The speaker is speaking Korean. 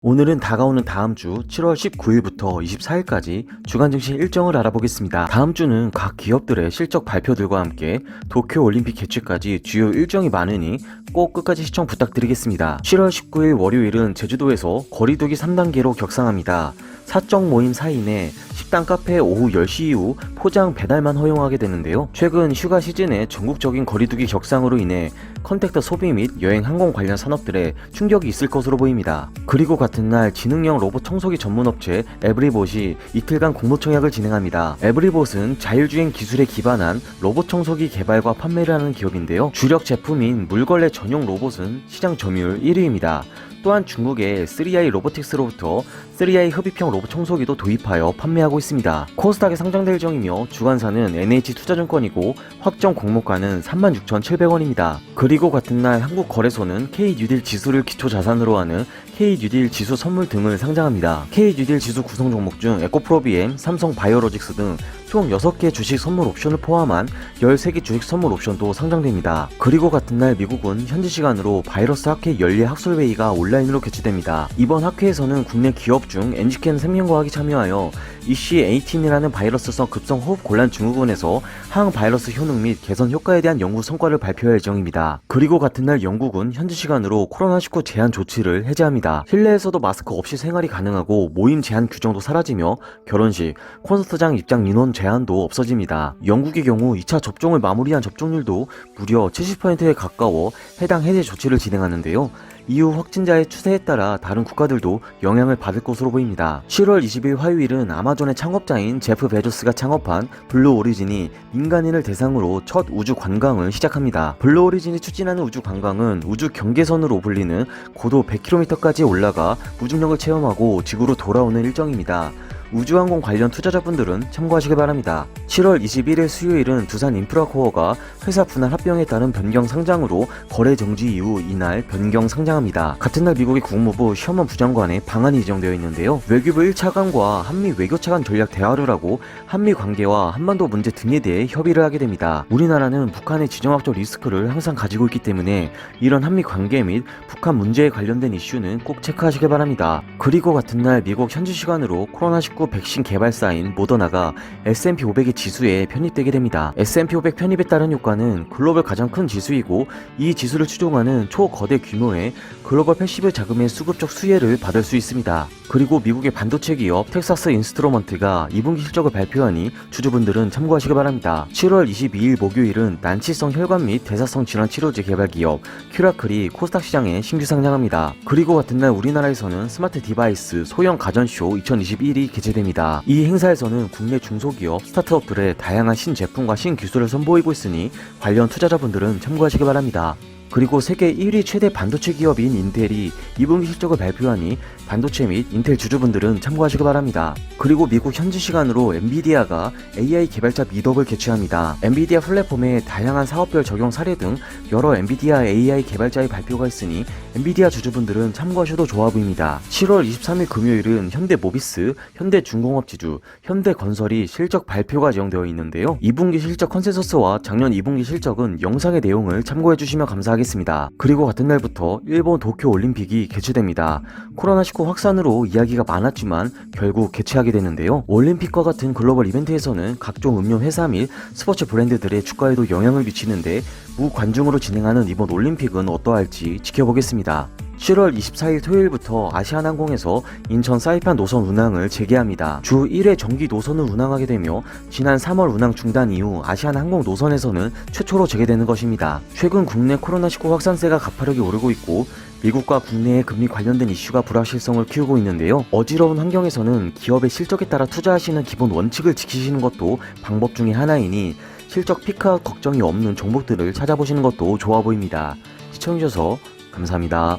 오늘은 다가오는 다음 주 7월 19일부터 24일까지 주간 증시 일정을 알아보겠습니다. 다음 주는 각 기업들의 실적 발표들과 함께 도쿄올림픽 개최까지 주요 일정이 많으니 꼭 끝까지 시청 부탁드리겠습니다. 7월 19일 월요일은 제주도에서 거리두기 3단계로 격상합니다. 사적 모임 4인에 식당, 카페 오후 10시 이후 포장 배달만 허용하게 되는데요. 최근 휴가 시즌에 전국적인 거리두기 격상으로 인해 컨택트 소비 및 여행 항공 관련 산업들에 충격이 있을 것으로 보입니다. 그리고 같은 날 지능형 로봇 청소기 전문업체 에브리봇이 이틀간 공모청약을 진행합니다. 에브리봇은 자율주행 기술에 기반한 로봇 청소기 개발과 판매를 하는 기업인데요. 주력 제품인 물걸레 전용 로봇은 시장 점유율 1위입니다. 또한 중국의 3i 로보틱스로부터 3i 흡입형 로봇 청소기도 도입하여 판매하고 있습니다. 코스닥에 상장될 예정이며 주관사는 NH투자증권이고 확정 공모가는 36,700원입니다. 그리고 같은 날 한국거래소는 K뉴딜 지수를 기초자산으로 하는 K뉴딜 지수 선물 등을 상장합니다. K뉴딜 지수 구성 종목 중 에코프로비엠, 삼성바이오로직스 등 총 6개 주식 선물 옵션을 포함한 13개 주식 선물 옵션도 상장됩니다. 그리고 같은 날 미국은 현지 시간으로 바이러스 학회 연례 학술회의가 온라인으로 개최됩니다. 이번 학회에서는 국내 기업 중 NG캔 생명과학이 참여하여 EC18이라는 바이러스성 급성 호흡 곤란 증후군에서 항 바이러스 효능 및 개선 효과에 대한 연구 성과를 발표할 예정입니다. 그리고 같은 날 영국은 현지 시간으로 코로나19 제한 조치를 해제합니다. 실내에서도 마스크 없이 생활이 가능하고 모임 제한 규정도 사라지며 결혼식, 콘서트장 입장 인원 제한도 없어집니다. 영국의 경우 2차 접종을 마무리한 접종률도 무려 70%에 가까워 해당 해제 조치를 진행하는데요. 이후 확진자의 추세에 따라 다른 국가들도 영향을 받을 것으로 보입니다. 7월 20일 화요일은 아마존의 창업자인 제프 베조스가 창업한 블루 오리진이 민간인을 대상으로 첫 우주 관광을 시작합니다. 블루 오리진이 추진하는 우주 관광은 우주 경계선으로 불리는 고도 100km까지 올라가 무중력을 체험하고 지구로 돌아오는 일정입니다. 우주항공 관련 투자자분들은 참고하시기 바랍니다. 7월 21일 수요일은 두산 인프라코어가 회사 분할 합병에 따른 변경 상장으로 거래 정지 이후 이날 변경 상장합니다. 같은 날 미국의 국무부 셔먼 부장관의 방안이 예정되어 있는데요. 외교부 1차관과 한미 외교차관 전략 대화를 하고 한미 관계와 한반도 문제 등에 대해 협의를 하게 됩니다. 우리나라는 북한의 지정학적 리스크를 항상 가지고 있기 때문에 이런 한미 관계 및 북한 문제에 관련된 이슈는 꼭 체크하시기 바랍니다. 그리고 같은 날 미국 현지 시간으로 코로나19 백신 개발사인 모더나가 S&P 500의 지수에 편입되게 됩니다. S&P 500 편입에 따른 효과는 글로벌 가장 큰 지수이고 이 지수를 추종하는 초거대 규모의 글로벌 패시브 자금의 수급적 수혜를 받을 수 있습니다. 그리고 미국의 반도체 기업 텍사스 인스트루먼트가 2분기 실적을 발표하니 주주분들은 참고하시기 바랍니다. 7월 22일 목요일은 난치성 혈관 및 대사성 질환 치료제 개발 기업 큐라클이 코스닥 시장에 신규 상장합니다. 그리고 같은 날 우리나라에서는 스마트 디바이스 소형 가전쇼 2021이 개최됩니다. 이 행사에서는 국내 중소기업 스타트업들의 다양한 신제품과 신기술을 선보이고 있으니 관련 투자자분들은 참고하시기 바랍니다. 그리고 세계 1위 최대 반도체 기업인 인텔이 2분기 실적을 발표하니 반도체 및 인텔 주주분들은 참고하시기 바랍니다. 그리고 미국 현지 시간으로 엔비디아가 AI 개발자 미덕을 개최합니다. 엔비디아 플랫폼의 다양한 사업별 적용 사례 등 여러 엔비디아 AI 개발자의 발표가 있으니 엔비디아 주주분들은 참고하셔도 좋아 보입니다. 7월 23일 금요일은 현대모비스, 현대중공업지주, 현대건설이 실적 발표가 예정되어 있는데요. 2분기 실적 컨센서스와 작년 2분기 실적은 영상의 내용을 참고해 주시면 감사하겠습니다. 그리고 같은 날부터 일본 도쿄올림픽이 개최됩니다. 코로나19 확산으로 이야기가 많았지만 결국 개최하게 되는데요. 올림픽과 같은 글로벌 이벤트에서는 각종 음료 회사 및 스포츠 브랜드들의 주가에도 영향을 미치는데 무관중으로 진행하는 이번 올림픽은 어떠할지 지켜보겠습니다. 7월 24일 토요일부터 아시아나항공에서 인천 사이판 노선 운항을 재개합니다. 주 1회 정기 노선을 운항하게 되며 지난 3월 운항 중단 이후 아시아나항공 노선에서는 최초로 재개되는 것입니다. 최근 국내 코로나19 확산세가 가파르게 오르고 있고 미국과 국내의 금리 관련된 이슈가 불확실성을 키우고 있는데요. 어지러운 환경에서는 기업의 실적에 따라 투자하시는 기본 원칙을 지키시는 것도 방법 중에 하나이니 실적 피크아웃 걱정이 없는 종목들을 찾아보시는 것도 좋아 보입니다. 시청해주셔서 감사합니다.